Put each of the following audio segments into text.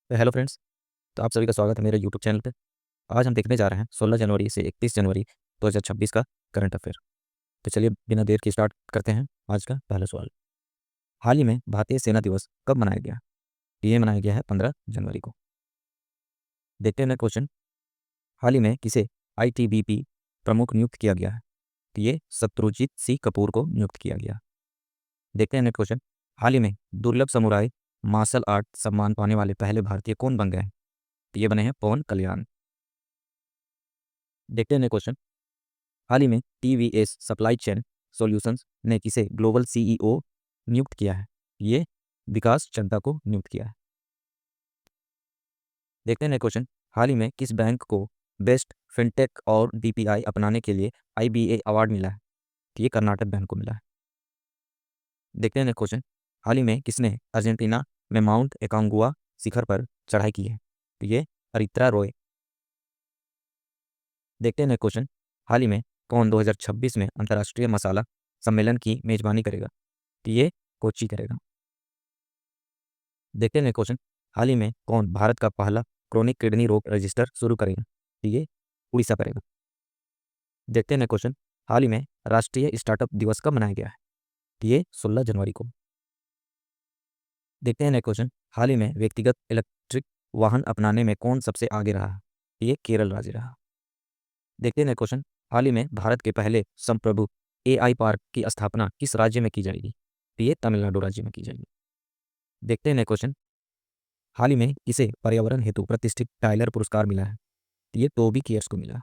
तो hello friends. तो आप सभी का स्वागत है मेरे यूट्यूब चैनल पे। आज हम देखने जा रहे हैं 16 जनवरी से 31 जनवरी 2026 का करंट अफेयर। तो चलिए बिना देर के स्टार्ट करते हैं आज का पहला सवाल। हाल ही में भारतीय सेना दिवस कब मनाया गया? ये मनाया गया है 15 जनवरी को। देखते हैं क्वेश्चन। हाल ही में किसे आईटीबीपी प्रमुख नियुक्त किया गया है? ये शत्रुजीत सिंह कपूर को नियुक्त किया गया। देखते हैं क्वेश्चन। हाल ही में दुर्लभ समुराई मार्शल आर्ट सम्मान पाने वाले पहले भारतीय कौन बन गए हैं? ये बने हैं पवन कल्याण। देखते हैं क्वेश्चन। हाल ही में टीवीएस सप्लाई चेन सॉल्यूशंस ने किसे ग्लोबल सीईओ नियुक्त किया है? ये विकास चड्ढा को नियुक्त किया है। देखते हैं क्वेश्चन। हाल ही में किस बैंक को बेस्ट फिनटेक और डीपीआई अपनाने के लिए आईबीए अवार्ड मिला है? ये कर्नाटक बैंक को मिला है। देखते हैं क्वेश्चन। हाल ही में किसने अर्जेंटीना में माउंट एकांगुआ शिखर पर चढ़ाई की है? तो ये अरित्रा रॉय। देखते हैं क्वेश्चन। हाल ही में कौन 2026 में अंतर्राष्ट्रीय मसाला सम्मेलन की मेजबानी करेगा? तो ये कोच्चि करेगा। देखते हैं क्वेश्चन। हाल ही में कौन भारत का पहला क्रोनिक किडनी रोग रजिस्टर शुरू करेगा? तो ये उड़ीसा करेगा। देखते हैं क्वेश्चन। हाल ही में राष्ट्रीय स्टार्टअप दिवस कब मनाया गया है? तो ये 16 जनवरी को। देखते हैं क्वेश्चन। हाल ही में व्यक्तिगत इलेक्ट्रिक वाहन अपनाने में कौन सबसे आगे रहा है? ये केरल राज्य रहा। देखते हैं क्वेश्चन। हाल ही में भारत के पहले संप्रभु एआई पार्क की स्थापना किस राज्य में की जाएगी? तो ये तमिलनाडु राज्य में की जाएगी। देखते हैं क्वेश्चन। हाल ही में किसे पर्यावरण हेतु प्रतिष्ठित टाइलर पुरस्कार मिला है? ये टोबी केयर्स को मिला।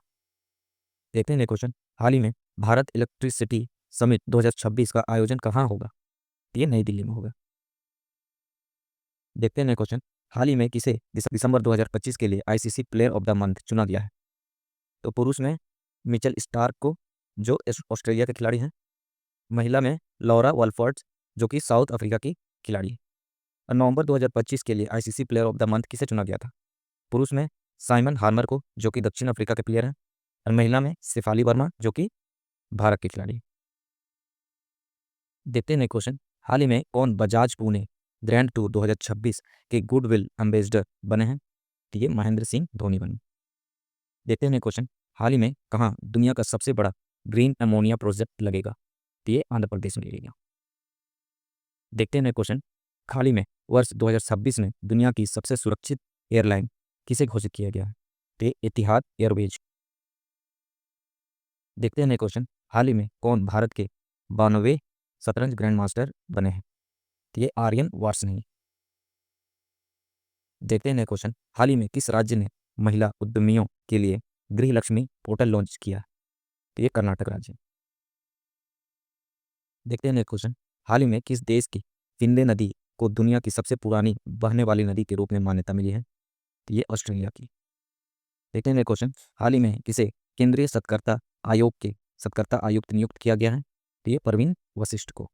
देखते हैं क्वेश्चन। हाल ही में भारत इलेक्ट्रिसिटी समिट 2026 का आयोजन कहाँ होगा? ये नई दिल्ली में होगा। देखते हैं क्वेश्चन। हाल ही में किसे दिसंबर 2025 के लिए ICC player of the month चुना गया है? तो पुरुष में मिचेल स्टार्क को, जो ऑस्ट्रेलिया के खिलाड़ी हैं। महिला में लॉरा वॉलफर्ड, जो कि साउथ अफ्रीका की खिलाड़ी है। और नवंबर 2025 के लिए ICC player of the month किसे चुना गया था? पुरुष में साइमन हार्मर को, जो कि दक्षिण अफ्रीका के प्लेयर हैं। और महिला में शेफाली वर्मा, जो कि भारत की खिलाड़ी। देखते हैं क्वेश्चन। हाल ही में कौन बजाज पुणे ग्रैंड टूर 2026 के गुडविल एम्बेसडर बने हैं? तो ये महेंद्र सिंह धोनी बने। देखते हैं क्वेश्चन। हाल ही में कहाँ दुनिया का सबसे बड़ा ग्रीन अमोनिया प्रोजेक्ट लगेगा? तो ये आंध्र प्रदेश में लगेगा। देखते हैं क्वेश्चन। हाल ही में वर्ष 2026 में दुनिया की सबसे सुरक्षित एयरलाइन किसे घोषित किया गया है? तो ये एतिहाद एयरवेज। देखते हैं क्वेश्चन। हाल ही में कौन भारत के 92वें शतरंज ग्रैंड मास्टर बने हैं? तो ये आर्यन वार्ष्णेय। देखते हैं क्वेश्चन। हाल ही में किस राज्य ने महिला उद्यमियों के लिए गृह लक्ष्मी पोर्टल लॉन्च किया? तो ये कर्नाटक राज्य। देखते हैं क्वेश्चन। हाल ही में किस देश की फिंदे नदी को दुनिया की सबसे पुरानी बहने वाली नदी के रूप में मान्यता मिली है? तो ये ऑस्ट्रेलिया की। देखते हैं क्वेश्चन। हाल ही में किसे केंद्रीय सतर्कता आयोग के सतर्कता आयुक्त नियुक्त किया गया है? तो ये परवीन वशिष्ठ को।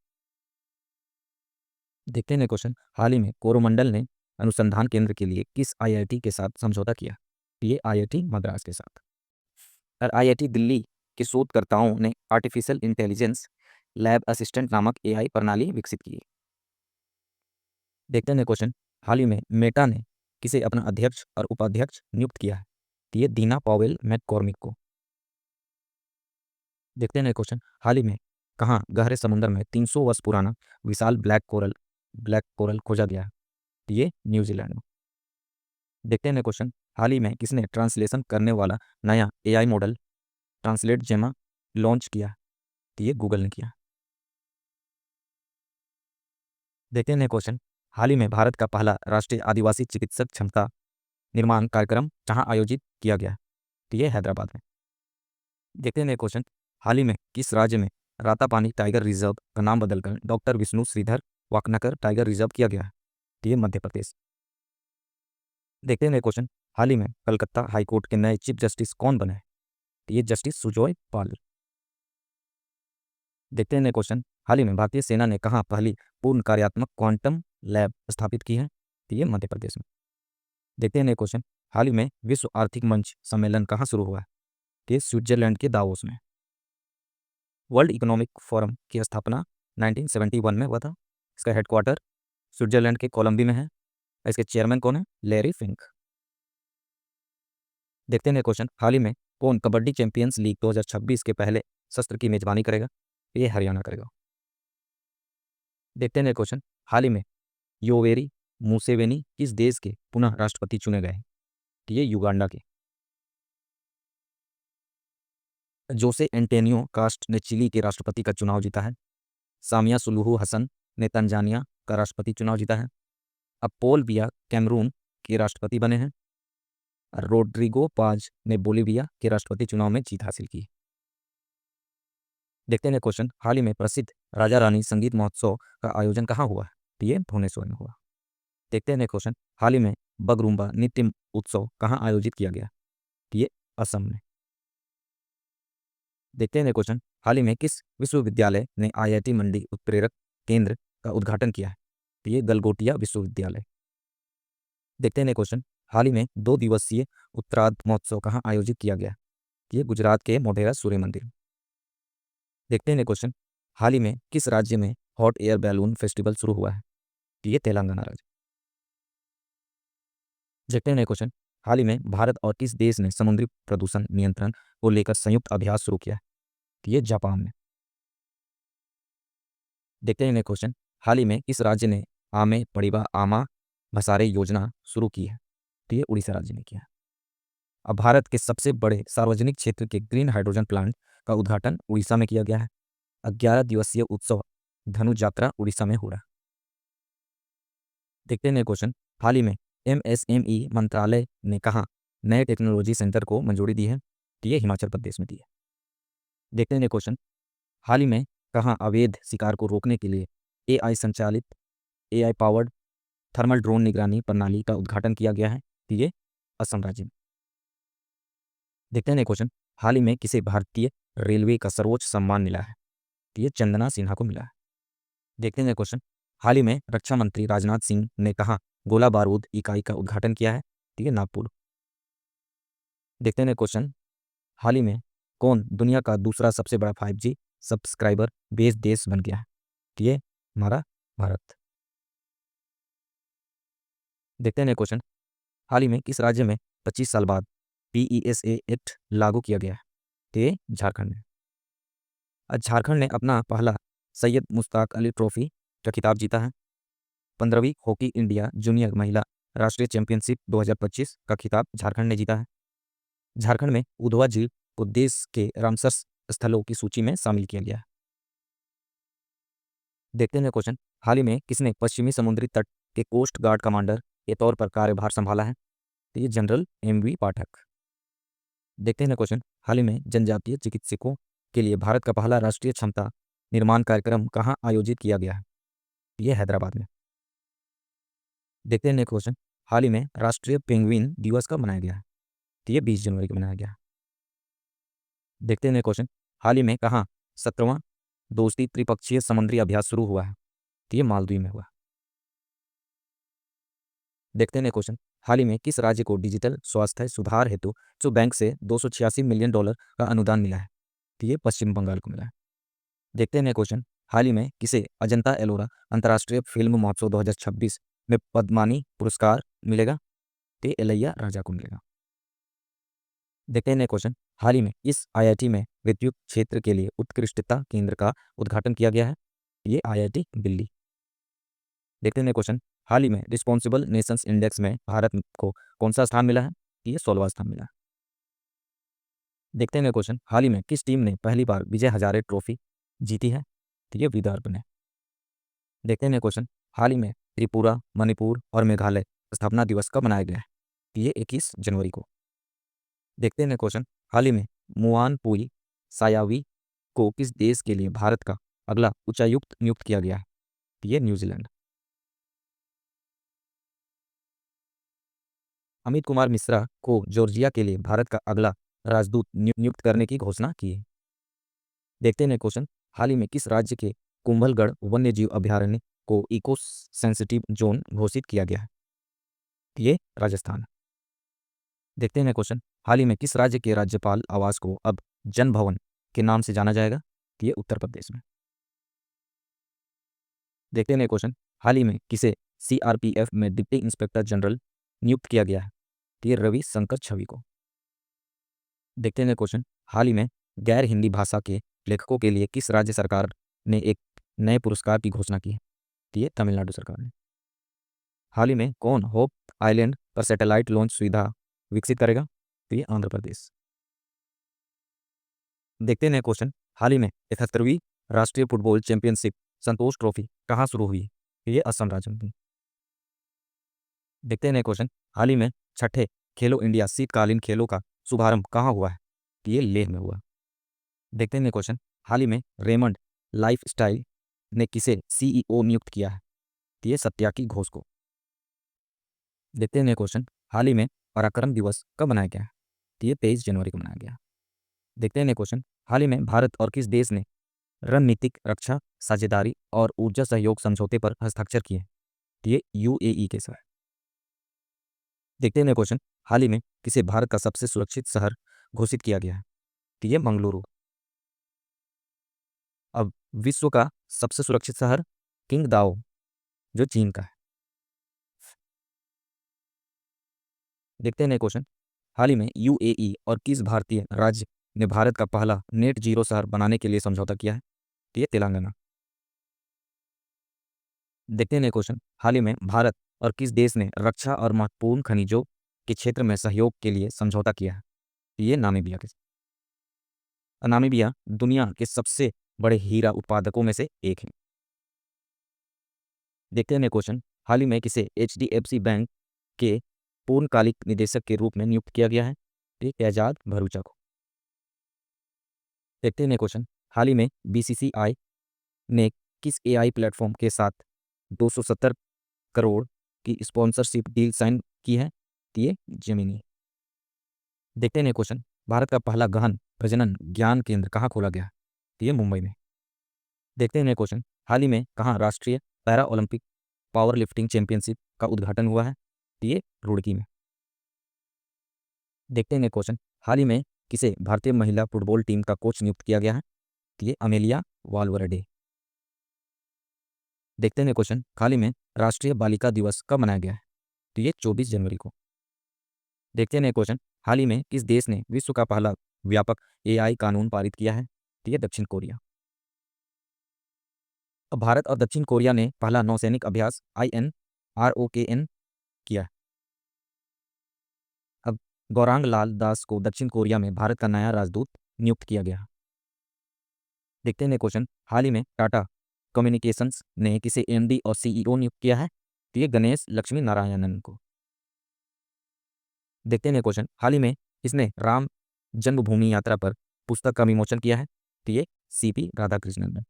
देखते हैं क्वेश्चन। हाल ही में कोरोमंडल ने अनुसंधान केंद्र के लिए किस आईआईटी के साथ समझौता किया? तो ये आईआईटी मद्रास के साथ। और आईआईटी दिल्ली के शोधकर्ताओं ने आर्टिफिशियल इंटेलिजेंस लैब असिस्टेंट नामक एआई प्रणाली विकसित की। देखते हैं क्वेश्चन। हाल ही में मेटा ने किसे अपना अध्यक्ष और उपाध्यक्ष नियुक्त किया है? तो ये दीना पॉवेल मैककॉर्मिक को। देखते हैं क्वेश्चन। हाल ही में कहाँ गहरे समुद्र में 300 वर्ष पुराना विशाल ब्लैक कोरल खोजा गया है? तो ये न्यूजीलैंड में। देखते हैं क्वेश्चन। हाल ही में किसने ट्रांसलेशन करने वाला नया एआई मॉडल ट्रांसलेट जेमा लॉन्च किया? तो ये गूगल ने किया। देखते हैं क्वेश्चन। हाल ही में भारत का पहला राष्ट्रीय आदिवासी चिकित्सक क्षमता निर्माण कार्यक्रम कहाँ आयोजित किया गया? तो ये हैदराबाद में। देखते हैं क्वेश्चन। हाल ही में किस राज्य में रातापानी टाइगर रिजर्व का नाम बदलकर doctor Vishnu Shridhar Wakankar tiger reserve किया गया है? तो ये मध्य प्रदेश। देखते हैं क्वेश्चन। हाल ही में कलकत्ता हाईकोर्ट के नए चीफ जस्टिस कौन बने हैं? तो ये जस्टिस सुजॉय पाल। देखते हैं क्वेश्चन। हाल ही में भारतीय सेना ने कहाँ पहली पूर्ण कार्यात्मक क्वांटम लैब स्थापित की है? तो ये मध्य प्रदेश में। देखते हैं क्वेश्चन। हाल ही में विश्व आर्थिक मंच सम्मेलन कहाँ शुरू हुआ है? तो ये स्विट्जरलैंड के दावोस में। वर्ल्ड इकोनॉमिक फोरम की स्थापना 1971 में हुआ था। इसका हेडक्वार्टर स्विट्जरलैंड के कोलंबी में है। इसके चेयरमैन कौन है? Larry Fink. देखते हैं क्वेश्चन, हाल ही में कौन कबड्डी चैंपियंस लीग 2026 के पहले सत्र की मेजबानी करेगा? ये हरियाणा करेगा। देखते हैं क्वेश्चन, हाल ही में योवेरी मुसेवेनी किस देश के पुनः राष्ट्रपति चुने गए हैं? ये युगांडा के। जोसे एंटेनियो कास्ट ने चिली के राष्ट्रपति का चुनाव जीता है। सामिया सुलूहू हसन ने तंजानिया का राष्ट्रपति चुनाव जीता है। अब पॉल बिया कैमरून के राष्ट्रपति बने हैं। रोड्रिगो पाज ने बोलीविया के राष्ट्रपति चुनाव में जीत हासिल की। देखते हैं क्वेश्चन, हाल ही में प्रसिद्ध राजा रानी संगीत महोत्सव का आयोजन कहाँ हुआ है? ये भुवनेश्वर में हुआ। देखते हैं क्वेश्चन, हाल ही में बगरुम्बा नृत्य उत्सव कहाँ आयोजित किया गया? ये असम में। देखते हैं क्वेश्चन, हाल ही में किस विश्वविद्यालय ने IIT मंडी उत्प्रेरक केंद्र का उद्घाटन किया है? ये गलगोटिया विश्वविद्यालय। देखते हैं क्वेश्चन, हाल ही में 2 दिवसीय उत्तरार्ध महोत्सव कहाँ आयोजित किया गया? ये गुजरात के मोढेरा सूर्य मंदिर। देखते हैं क्वेश्चन, हाल ही में किस राज्य में हॉट एयर बैलून फेस्टिवल शुरू हुआ है? ये तेलंगाना राज्य। देखते हैं क्वेश्चन, हाल ही में भारत और किस देश ने समुद्री प्रदूषण नियंत्रण को लेकर संयुक्त अभ्यास शुरू किया है? ये जापान में। देखते हैं क्वेश्चन, हाल ही में किस राज्य ने आमे पड़िबा आमा भसारे योजना शुरू की है? तो ये उड़ीसा राज्य ने किया। अब भारत के सबसे बड़े सार्वजनिक क्षेत्र के ग्रीन हाइड्रोजन प्लांट का उद्घाटन उड़ीसा में किया गया है। 11 दिवसीय उत्सव धनु यात्रा उड़ीसा में हो रहा है। देखते हैं क्वेश्चन, हाल ही में MSME मंत्रालय ने कहा नए टेक्नोलॉजी सेंटर को मंजूरी दी है? तो ये हिमाचल प्रदेश में दी है। देखते हैं क्वेश्चन, हाल ही में कहाँ अवैध शिकार को रोकने के लिए AI संचालित AI पावर्ड थर्मल ड्रोन निगरानी प्रणाली का उद्घाटन किया गया है? तो ये असम राज्य में। देखते हैं क्वेश्चन, हाल ही में किसे भारतीय रेलवे का सर्वोच्च सम्मान मिला है? तो ये चंदना सिन्हा को मिला है। देखते हैं क्वेश्चन, हाल ही में रक्षा मंत्री राजनाथ सिंह ने कहा गोला बारूद इकाई का उद्घाटन किया है? तो ये नागपुर। देखते हैं क्वेश्चन, हाल ही में कौन दुनिया का दूसरा सबसे बड़ा 5G सब्सक्राइबर बेस देश बन गया है? तो ये हमारा भारत। देखते हैं क्वेश्चन, हाल ही में किस राज्य में 25 साल बाद PESA एक्ट लागू किया गया है? तो ये झारखंड में। झारखंड ने अपना पहला सैयद मुश्ताक अली ट्रॉफी का खिताब जीता है। 15वीं हॉकी इंडिया जूनियर महिला राष्ट्रीय चैंपियनशिप 2025 का खिताब झारखंड ने जीता है। झारखंड में उधवा झील को देश के रामसर स्थलों की सूची में शामिल किया गया है। देखते हैं क्वेश्चन, हाल ही में किसने पश्चिमी समुद्री तट के कोस्ट गार्ड कमांडर के तौर पर कार्यभार संभाला है? तो ये जनरल MV पाठक। देखते हैं क्वेश्चन, हाल ही में जनजातीय चिकित्सकों के लिए भारत का पहला राष्ट्रीय क्षमता निर्माण कार्यक्रम कहाँ आयोजित किया गया है? ये हैदराबाद में। देखते हैं क्वेश्चन, हाल ही में राष्ट्रीय पेंगुइन दिवस कब मनाया गया है? तो ये 20 जनवरी को मनाया गया। देखते हैं क्वेश्चन, हाल ही में कहाँ 17वां दोस्ती त्रिपक्षीय समुद्री अभ्यास शुरू हुआ है? तो ये मालदीव में हुआ। देखते हैं क्वेश्चन, हाल ही में किस राज्य को डिजिटल स्वास्थ्य सुधार हेतु जो बैंक से $286 मिलियन का अनुदान मिला है? तो ये पश्चिम बंगाल को मिला है। देखते हैं क्वेश्चन, हाल ही में किसे अजंता एलोरा अंतर्राष्ट्रीय फिल्म महोत्सव 2026 में पद्मानी पुरस्कार मिलेगा? तो एलैया राजा को मिलेगा। देखते हैं क्वेश्चन, हाल ही में इस IIT में विद्युत क्षेत्र के लिए उत्कृष्टता केंद्र का उद्घाटन किया गया है? ये IIT दिल्ली। देखते हैं क्वेश्चन, हाल ही में रिस्पॉन्सिबल नेशंस इंडेक्स में भारत को कौन सा स्थान मिला है? ये 16वां स्थान मिला है। देखते हैं क्वेश्चन, हाल ही में किस टीम ने पहली बार विजय हजारे ट्रॉफी जीती है? तो ये विदर्भ ने। देखते हैं क्वेश्चन, हाल ही में त्रिपुरा, मणिपुर और मेघालय स्थापना दिवस कब मनाया गया है? तो ये 21 जनवरी को। देखते हैं क्वेश्चन, हाल ही में मुआन पुई सायावी को किस देश के लिए भारत का अगला उच्चायुक्त नियुक्त किया गया है? तो ये न्यूजीलैंड। अमित कुमार मिश्रा को जॉर्जिया के लिए भारत का अगला राजदूत नियुक्त करने की घोषणा की है। देखते हैं क्वेश्चन, हाल ही में किस राज्य के कुंभलगढ़ वन्यजीव अभयारण्य को इको सेंसिटिव जोन घोषित किया गया है? ये राजस्थान। देखते हैं क्वेश्चन, हाल ही में किस राज्य के राज्यपाल आवास को अब जन भवन के नाम से जाना जाएगा? ये उत्तर प्रदेश में। देखते हैं क्वेश्चन, हाल ही में किसे सीआरपीएफ में डिप्टी इंस्पेक्टर जनरल नियुक्त किया गया है? तो ये रवि शंकर छवि को। देखते हैं क्वेश्चन, हाल ही में गैर हिंदी भाषा के लेखकों के लिए किस राज्य सरकार ने एक नए पुरस्कार की घोषणा की है? तो ये तमिलनाडु सरकार ने। हाल ही में कौन होप आइलैंड पर सैटेलाइट लॉन्च सुविधा विकसित करेगा? तो ये आंध्र प्रदेश। देखते हैं क्वेश्चन, हाल ही में 71वीं राष्ट्रीय फुटबॉल चैंपियनशिप संतोष ट्रॉफी कहाँ शुरू हुई? ये असम राज्य में। देखते हैं क्वेश्चन, हाल ही में छठे खेलो इंडिया शीतकालीन खेलों का शुभारंभ कहाँ हुआ है? ये लेह में हुआ। देखते हैं क्वेश्चन, हाल ही में रेमंड लाइफस्टाइल ने किसे सीईओ नियुक्त किया है? ये सत्याकी घोष को। देखते हैं क्वेश्चन, हाल ही में पराक्रम दिवस कब मनाया गया है? ये 23 जनवरी को मनाया गया। देखते हैं क्वेश्चन, हाल ही में भारत और किस देश ने रणनीतिक रक्षा साझेदारी और ऊर्जा सहयोग समझौते पर हस्ताक्षर किए हैं? ये यूएई के साथ। देखते हैं क्वेश्चन, हाल ही में किसे भारत का सबसे सुरक्षित शहर घोषित किया गया है? तो ये मंगलुरु। अब विश्व का सबसे सुरक्षित शहर किंगदाओ जो चीन का है। देखते हैं क्वेश्चन, हाल ही में यूएई और किस भारतीय राज्य ने भारत का पहला नेट जीरो शहर बनाने के लिए समझौता किया है? तो ये तेलंगाना। देखते हैं क्वेश्चन, हाल ही में भारत और किस देश ने रक्षा और महत्वपूर्ण खनिजों के क्षेत्र में सहयोग के लिए समझौता किया है? तो ये नामीबिया के। नामीबिया दुनिया के सबसे बड़े हीरा उत्पादकों में से एक है। देखते हैं क्वेश्चन, हाल ही में किसे एचडीएफसी बैंक के पूर्णकालिक निदेशक के रूप में नियुक्त किया गया है? तो ये एजाज भरूचा को। देखते हैं क्वेश्चन, हाल ही में बीसीसीआई ने किस एआई प्लेटफॉर्म के साथ 270 करोड़ की स्पॉन्सरशिप डील साइन की है? तो ये जेमिनी। देखते हैं क्वेश्चन, भारत का पहला गहन प्रजनन ज्ञान केंद्र कहाँ खोला गया? तो ये मुंबई में। देखते हैं क्वेश्चन, हाल ही में कहाँ राष्ट्रीय para Olympic power lifting championship का उद्घाटन हुआ है? तो ये रुड़की में। देखते हैं क्वेश्चन, हाल ही में किसे भारतीय महिला फुटबॉल टीम का कोच नियुक्त किया गया है? तो ये अमेलिया वालवरडे। देखते हैं क्वेश्चन, हाल ही में राष्ट्रीय बालिका दिवस कब मनाया गया है? तो ये 24 जनवरी को। देखते हैं क्वेश्चन, हाल ही में किस देश ने विश्व का पहला व्यापक एआई कानून पारित किया है? तो ये दक्षिण कोरिया। अब भारत और दक्षिण कोरिया ने पहला नौसैनिक अभ्यास INROKN किया। अब गौरांग लाल दास को दक्षिण कोरिया में भारत का नया राजदूत नियुक्त किया गया। देखते हैं क्वेश्चन, हाल ही में टाटा कम्युनिकेशंस ने किसे एमडी और सीईओ नियुक्त किया है? तो ये गणेश लक्ष्मी नारायणन को। देखते हैं क्वेश्चन, हाल ही में किसने राम जन्मभूमि यात्रा पर पुस्तक का विमोचन किया है? तो ये सीपी राधाकृष्णन ने।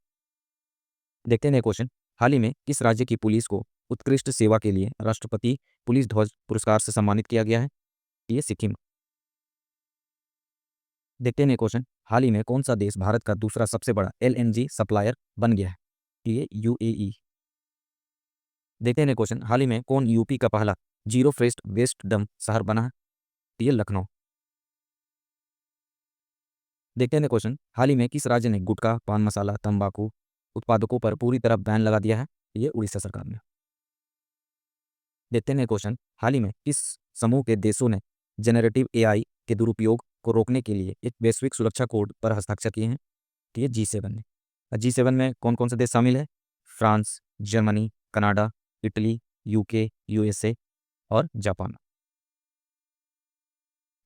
देखते हैं क्वेश्चन, हाल ही में किस राज्य की पुलिस को उत्कृष्ट सेवा के लिए राष्ट्रपति पुलिस ध्वज पुरस्कार से सम्मानित किया गया है? तो ये सिक्किम। देखते हैं क्वेश्चन, हाल ही में कौन सा देश भारत का दूसरा सबसे बड़ा एलएनजी सप्लायर बन गया है? तो ये यूएई। देखते हैं क्वेश्चन, हाल ही में कौन यूपी का पहला जीरो फ्रेस्ट वेस्ट डंप शहर बना है? तो ये लखनऊ। देखते हैं क्वेश्चन, हाल ही में किस राज्य ने गुटखा पान मसाला तंबाकू उत्पादकों पर पूरी तरह बैन लगा दिया है? ये उड़ीसा सरकार ने। देखते हैं क्वेश्चन, हाल ही में किस समूह के देशों ने जेनरेटिव एआई के दुरुपयोग को रोकने के लिए एक वैश्विक सुरक्षा कोड पर हस्ताक्षर किए हैं? तो ये G7 ने। G7 में कौन कौन से देश शामिल है? France, Germany, Canada, Italy, UK, USA और जापान।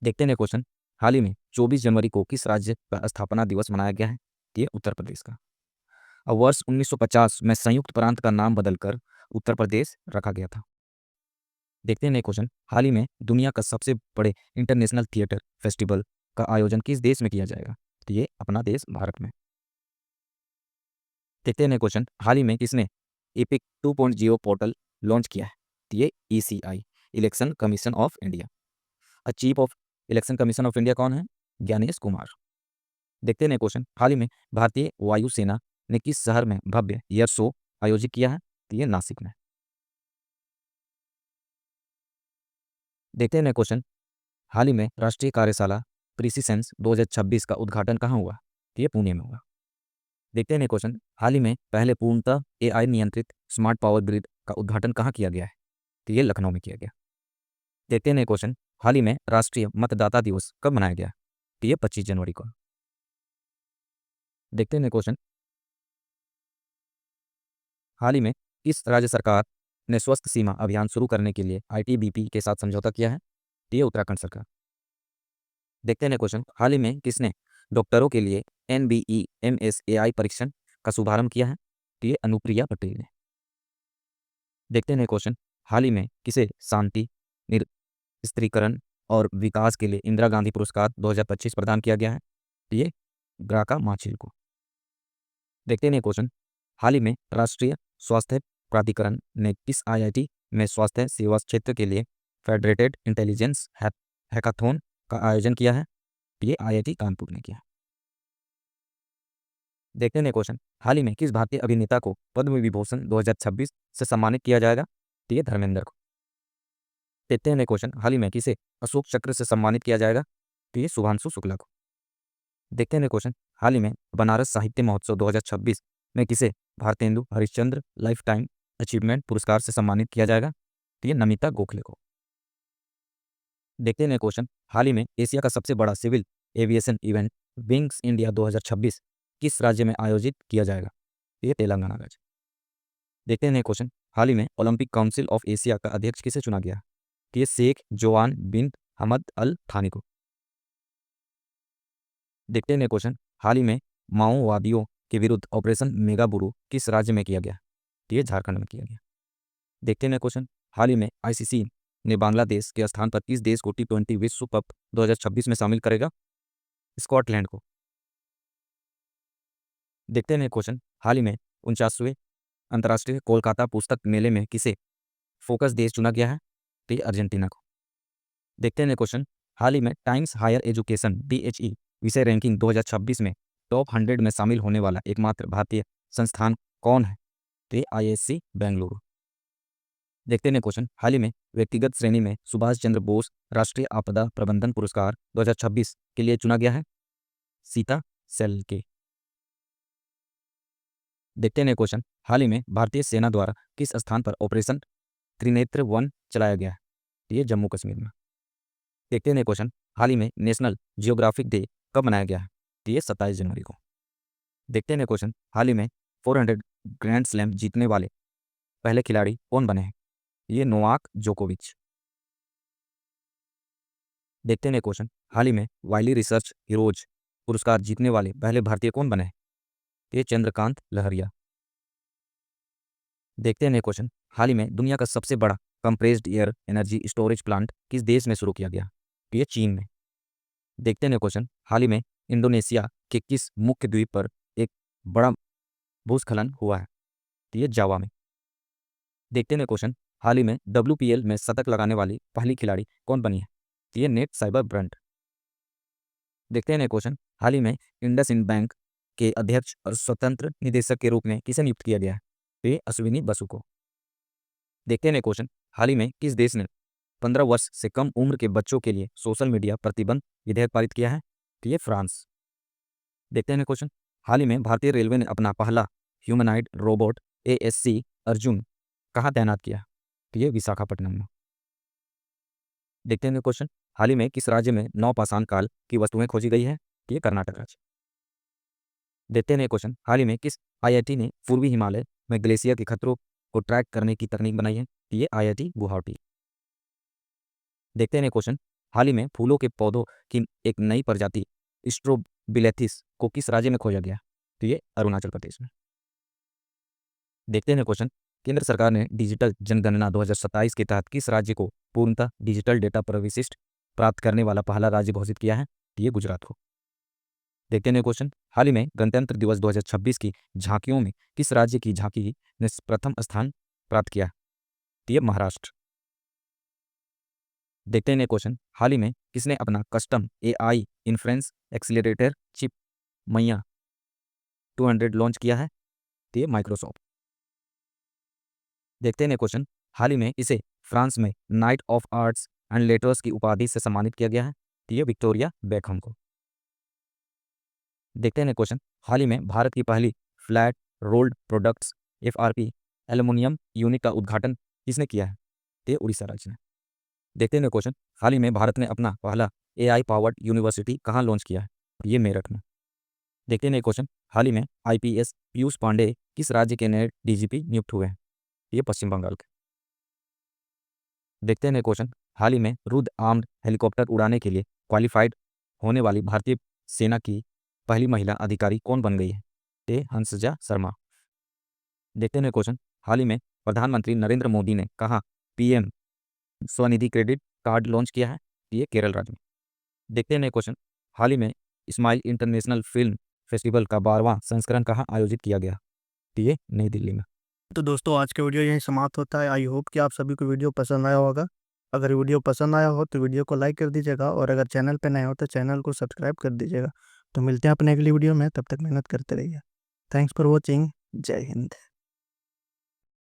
देखते हैं क्वेश्चन, हाल ही में 24 जनवरी को किस राज्य का स्थापना दिवस मनाया गया है? ये उत्तर प्रदेश का। अब वर्ष 1950 में संयुक्त प्रांत का नाम बदलकर उत्तर प्रदेश रखा गया था। देखते हैं क्वेश्चन, हाल ही में दुनिया का सबसे बड़े इंटरनेशनल थिएटर फेस्टिवल का आयोजन किस देश में किया जाएगा? तो ये अपना देश भारत में। देखते हैं क्वेश्चन, हाल ही में किसने एपिक 2.0 पोर्टल लॉन्च किया है? तो ये ECI election commission of India. Chief of election commission of India कौन है? ज्ञानेश कुमार। देखते हैं क्वेश्चन, हाल ही में भारतीय वायुसेना ने किस शहर में भव्य एयर शो आयोजित किया है? तो ये नासिक में। देखते हैं क्वेश्चन, हाल ही में राष्ट्रीय कार्यशाला प्रीसीसेंस 2026 का उद्घाटन कहाँ हुआ? तो ये पुणे में हुआ। देखते हैं क्वेश्चन, हाल ही में पहले पूर्णतः एआई नियंत्रित स्मार्ट पावर ग्रिड का उद्घाटन कहाँ किया गया है? तो ये लखनऊ में किया गया। देखते हैं क्वेश्चन, हाल ही में राष्ट्रीय मतदाता दिवस कब मनाया गया? तो ये 25 जनवरी को। देखते हैं क्वेश्चन, हाल ही में किस राज्य सरकार ने स्वस्थ सीमा अभियान शुरू करने के लिए आईटीबीपी के साथ समझौता किया है? तो ये उत्तराखंड सरकार। देखते हैं क्वेश्चन, हाल ही में किसने डॉक्टरों के लिए NBE-MSAI परीक्षण का शुभारंभ किया है? तो ये अनुप्रिया पटेल ने। देखते हैं क्वेश्चन, हाल ही में किसे शांति, निरस्त्रीकरण और विकास के लिए इंदिरा गांधी पुरस्कार 2025 प्रदान किया गया है? तो ये ग्राका माछिल को। देखते हैं क्वेश्चन, हाल ही में राष्ट्रीय स्वास्थ्य प्राधिकरण ने किस IIT में स्वास्थ्य सेवा क्षेत्र के लिए फेडरेटेड इंटेलिजेंस हैकाथॉन का आयोजन किया है? ये IIT कानपुर ने किया। देखते हैं क्वेश्चन, हाल ही में किस भारतीय अभिनेता को पद्म विभूषण 2026 से सम्मानित किया जाएगा? तो ये धर्मेंद्र को। देखते हैं क्वेश्चन, हाल ही में किसे अशोक चक्र से सम्मानित किया जाएगा? तो ये शुभांशु शुक्ला को। देखते हैं क्वेश्चन, हाल ही में बनारस साहित्य महोत्सव 2026 में किसे Bharatendu Harishchandra life time achievement पुरस्कार से सम्मानित किया जाएगा? तो ये नमिता गोखले को। देखते हैं क्वेश्चन, हाल ही में एशिया का सबसे बड़ा civil aviation event wings India 2026 किस राज्य में आयोजित किया जाएगा? ये तेलंगाना राज्य। देखते हैं क्वेश्चन, हाल ही में ओलंपिक काउंसिल ऑफ एशिया का अध्यक्ष किसे चुना गया? तो ये शेख जोआन बिन हमद अल थानी को। देखते हैं क्वेश्चन, हाल ही में माओवादियों के विरुद्ध ऑपरेशन मेगाबुरु किस राज्य में किया गया? तो ये झारखंड में किया गया। देखते हैं क्वेश्चन, हाल ही में ICC ने बांग्लादेश के स्थान पर किस देश को T20 विश्व कप 2026 में शामिल करेगा? स्कॉटलैंड को। देखते हैं क्वेश्चन, हाल ही में 49वें अंतर्राष्ट्रीय कोलकाता पुस्तक मेले में किसे फोकस देश चुना गया है? तो ये अर्जेंटीना को। देखते हैं क्वेश्चन, हाल ही में टाइम्स हायर एजुकेशन THE विषय रैंकिंग 2026 में टॉप 100 में शामिल होने वाला एकमात्र भारतीय संस्थान कौन है? तो ये IISc बेंगलुरु। देखते हैं क्वेश्चन, हाल ही में व्यक्तिगत श्रेणी में सुभाष चंद्र बोस राष्ट्रीय आपदा प्रबंधन पुरस्कार 2026 के लिए चुना गया है? सीता सेल के। देखते हैं क्वेश्चन, हाल ही में भारतीय सेना द्वारा किस स्थान पर ऑपरेशन त्रिनेत्र 1 चलाया गया है? ये जम्मू कश्मीर में। देखते हैं क्वेश्चन, हाल ही में नेशनल जियोग्राफिक डे कब मनाया गया है? तो ये 27 जनवरी को। देखते हैं क्वेश्चन, हाल ही में 400 ग्रैंड स्लैम जीतने वाले पहले खिलाड़ी कौन बने हैं? ये नोवाक जोकोविच। देखते हैं क्वेश्चन, हाल ही में वाइली रिसर्च हीरोज पुरस्कार जीतने वाले पहले भारतीय कौन बने हैं? ये चंद्रकांत लहरिया। देखते हैं क्वेश्चन, हाल ही में दुनिया का सबसे बड़ा compressed air energy storage plant किस देश में शुरू किया गया? तो ये चीन में। देखते हैं क्वेश्चन, हाल ही में इंडोनेशिया के किस मुख्य द्वीप पर एक बड़ा भूस्खलन हुआ है? तो ये जावा में। देखते हैं क्वेश्चन, हाल ही में WPL में शतक लगाने वाली पहली खिलाड़ी कौन बनी है? तो ये नेट साइबर ब्रंट। देखते हैं क्वेश्चन, हाल ही में इंडसइंड बैंक के अध्यक्ष और स्वतंत्र निदेशक के रूप में किसे नियुक्त किया गया है? तो ये अश्विनी बसु को। देखते हैं क्वेश्चन, हाल ही में किस देश ने 15 वर्ष से कम उम्र के बच्चों के लिए सोशल मीडिया प्रतिबंध विधेयक पारित किया है? तो ये फ्रांस। देखते हैं क्वेश्चन, हाल ही में भारतीय रेलवे ने अपना पहला ह्यूमनाइड रोबोट ASC अर्जुन कहाँ तैनात किया? तो ये विशाखापट्टनम में। देखते हैं क्वेश्चन, हाल ही में किस राज्य में नवपाषाण काल की वस्तुएं खोजी गई है? तो ये कर्नाटक राज्य। देखते हैं क्वेश्चन, हाल ही में किस IIT ने पूर्वी हिमालय में ग्लेशियर के खतरों को ट्रैक करने की तकनीक बनाई है? तो ये IIT गुवाहाटी। देखते हैं क्वेश्चन, हाल ही में फूलों के पौधों की एक नई प्रजाति स्ट्रोबिलेथिस को किस राज्य में खोजा गया? तो ये अरुणाचल प्रदेश में। देखते हैं क्वेश्चन, केंद्र सरकार ने डिजिटल जनगणना 2027 के तहत किस राज्य को पूर्णतः डिजिटल डेटा प्रविष्टि प्राप्त करने वाला पहला राज्य घोषित किया है? तो ये गुजरात को। देखते हैं क्वेश्चन, हाल ही में गणतंत्र दिवस 2026 की झांकियों में किस राज्य की झांकी ने प्रथम स्थान प्राप्त किया? तो ये महाराष्ट्र। देखते हैं क्वेश्चन, हाल ही में किसने अपना custom AI inference accelerator chip मैया 200 लॉन्च किया है? तो ये माइक्रोसॉफ्ट। देखते हैं क्वेश्चन, हाल ही में इसे फ्रांस में night of arts and letters की उपाधि से सम्मानित किया गया है? तो ये विक्टोरिया बेकहम को। देखते हैं क्वेश्चन, हाल ही में भारत की पहली flat rolled products FRP aluminium unit का उद्घाटन किसने किया है? ये उड़ीसा राज्य ने। देखते हैं क्वेश्चन, हाल ही में भारत ने अपना पहला AI पावर्ड यूनिवर्सिटी कहाँ लॉन्च किया है? ये मेरठ में। देखते हैं क्वेश्चन, हाल ही में IPS पीयूष पांडे किस राज्य के नए DGP नियुक्त हुए हैं? ये पश्चिम बंगाल के। देखते हैं क्वेश्चन, हाल ही में रुद्र आर्म्ड हेलीकॉप्टर उड़ाने के लिए क्वालिफाइड होने वाली भारतीय सेना की पहली महिला अधिकारी कौन बन गई है? ये हंसजा शर्मा। देखते हैं क्वेश्चन, हाल ही में प्रधानमंत्री नरेंद्र मोदी ने कहा PM Svanidhi credit card launch किया है? ये केरल राज्य में। देखते हैं क्वेश्चन, हाल ही में इस्माइल इंटरनेशनल फिल्म फेस्टिवल का 12वां संस्करण कहाँ आयोजित किया गया? ये नई दिल्ली में। तो दोस्तों आज का वीडियो यहीं समाप्त होता है। आई होप कि आप सभी को वीडियो पसंद आया होगा। अगर वीडियो पसंद आया हो तो वीडियो को लाइक कर दीजिएगा और अगर चैनल पे नए हो तो चैनल को सब्सक्राइब कर दीजिएगा। तो मिलते हैं अपने अगली वीडियो में, तब तक मेहनत करते रहिए। Thanks for watching. जय हिंद।